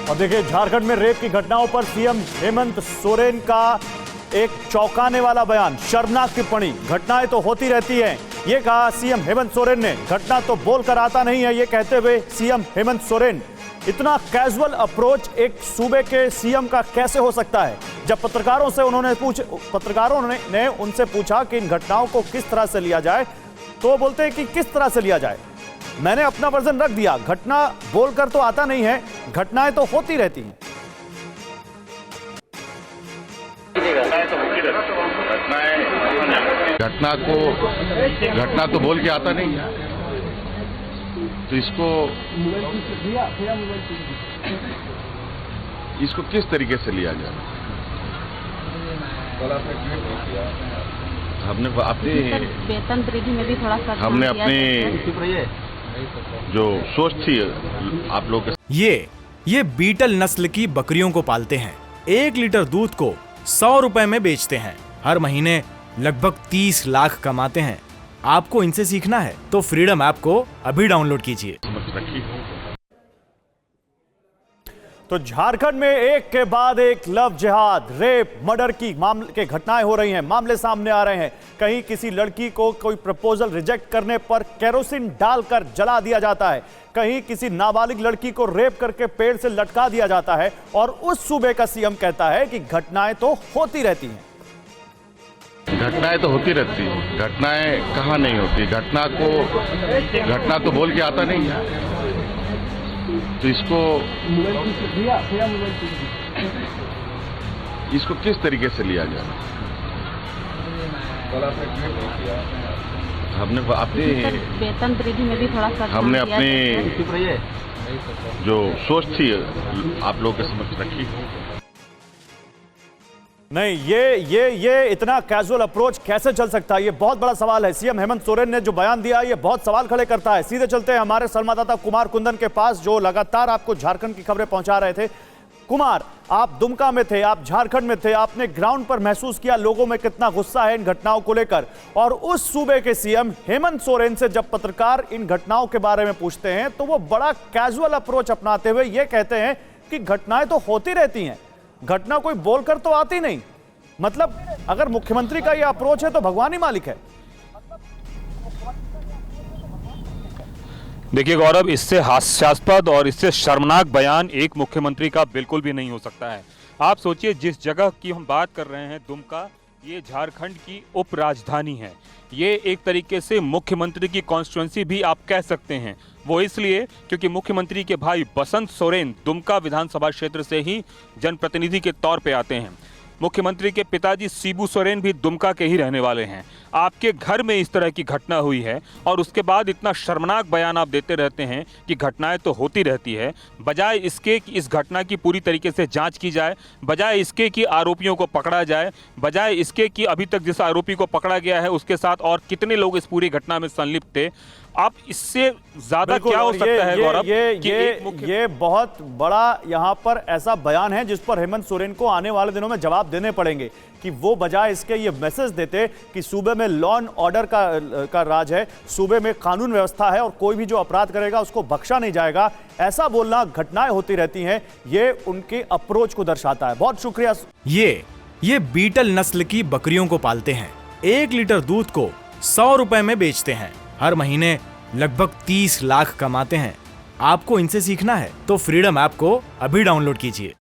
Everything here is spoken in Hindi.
और देखिए, झारखंड में रेप की घटनाओं पर सीएम हेमंत सोरेन का एक चौंकाने वाला बयान, शर्मनाक टिप्पणी। घटनाएं तो होती रहती हैं, ये कहा सीएम हेमंत सोरेन ने। घटना तो बोलकर आता नहीं है, ये कहते हुए सीएम हेमंत सोरेन। इतना कैजुअल अप्रोच एक सूबे के सीएम का कैसे हो सकता है? जब पत्रकारों ने उनसे पूछा कि इन घटनाओं को किस तरह से लिया जाए, तो बोलते हैं कि किस तरह से लिया जाए। मैंने अपना वर्जन रख दिया, घटना बोलकर तो आता नहीं है, घटनाएं तो होती रहती हैं। घटना तो बोल के आता नहीं है, तो इसको किस तरीके से लिया जाए? हमने अपने वेतन वृद्धि में भी थोड़ा सा अपनी जो सोच थी आप लोग ये बीटल नस्ल की बकरियों को पालते हैं। 1 लीटर दूध को 100 रुपए में बेचते हैं। हर महीने लगभग 30 लाख कमाते हैं। आपको इनसे सीखना है तो फ्रीडम ऐप को अभी डाउनलोड कीजिए। तो झारखंड में एक के बाद एक लव जिहाद, रेप, मर्डर की मामले के घटनाएं हो रही हैं, मामले सामने आ रहे हैं। कहीं किसी लड़की को कोई प्रपोजल रिजेक्ट करने पर केरोसिन डालकर जला दिया जाता है, कहीं किसी नाबालिग लड़की को रेप करके पेड़ से लटका दिया जाता है, और उस सूबे का सीएम कहता है कि घटनाएं तो होती रहती हैं। घटनाएं तो होती रहती है, घटनाएं कहाँ नहीं होती? घटना तो बोल के आता नहीं है, तो इसको किस तरीके से लिया जाए? हमने अपनी वेतन वृद्धि में भी थोड़ा सा अपनी जो सोच थी आप लोगों के समक्ष रखी। नहीं, ये इतना कैजुअल अप्रोच कैसे चल सकता है? ये बहुत बड़ा सवाल है। सीएम हेमंत सोरेन ने जो बयान दिया, ये बहुत सवाल खड़े करता है। सीधे चलते हैं हमारे संवाददाता कुमार कुंदन के पास, जो लगातार आपको झारखंड की खबरें पहुंचा रहे थे। कुमार, आप दुमका में थे, आप झारखंड में थे, आपने ग्राउंड पर महसूस किया लोगों में कितना गुस्सा है इन घटनाओं को लेकर। और उस सूबे के सीएम हेमंत सोरेन से जब पत्रकार इन घटनाओं के बारे में पूछते हैं, तो वो बड़ा कैजुअल अप्रोच अपनाते हुए ये कहते हैं कि घटनाएं तो होती रहती हैं, घटना कोई बोलकर तो आती नहीं। मतलब अगर मुख्यमंत्री का यह अप्रोच है तो भगवान ही मालिक है। देखिए गौरव, इससे हास्यास्पद और इससे शर्मनाक बयान एक मुख्यमंत्री का बिल्कुल भी नहीं हो सकता है। आप सोचिए, जिस जगह की हम बात कर रहे हैं, दुमका, ये झारखंड की उप राजधानी है। ये एक तरीके से मुख्यमंत्री की कॉन्स्टिट्यूएंसी भी आप कह सकते हैं। वो इसलिए क्योंकि मुख्यमंत्री के भाई बसंत सोरेन दुमका विधानसभा क्षेत्र से ही जनप्रतिनिधि के तौर पे आते हैं। मुख्यमंत्री के पिताजी शिबू सोरेन भी दुमका के ही रहने वाले हैं। आपके घर में इस तरह की घटना हुई है और उसके बाद इतना शर्मनाक बयान आप देते रहते हैं कि घटनाएं तो होती रहती है, बजाय इसके कि इस घटना की पूरी तरीके से जांच की जाए, बजाय इसके कि आरोपियों को पकड़ा जाए, बजाय इसके कि अभी तक जिस आरोपी को पकड़ा गया है उसके साथ और कितने लोग इस पूरी घटना में संलिप्त थे। आप इससे ज्यादा क्या हो सकता है गौरव? ये बहुत बड़ा यहाँ पर ऐसा बयान है जिस पर हेमंत सोरेन को आने वाले दिनों में जवाब देने पड़ेंगे कि वो बजाय इसके ये मैसेज देते कि सूबे में लॉ एंड ऑर्डर का राज है, सूबे में कानून व्यवस्था है और कोई भी जो अपराध करेगा उसको बख्शा नहीं जाएगा, ऐसा बोलना घटनाएं होती रहती हैं, ये उनके अप्रोच को दर्शाता है। बहुत शुक्रिया। ये बीटल नस्ल की बकरियों को पालते हैं। 1 लीटर दूध को 100 रुपए में बेचते हैं। हर महीने लगभग 30 लाख कमाते हैं। आपको इनसे सीखना है तो फ्रीडम ऐप को अभी डाउनलोड कीजिए।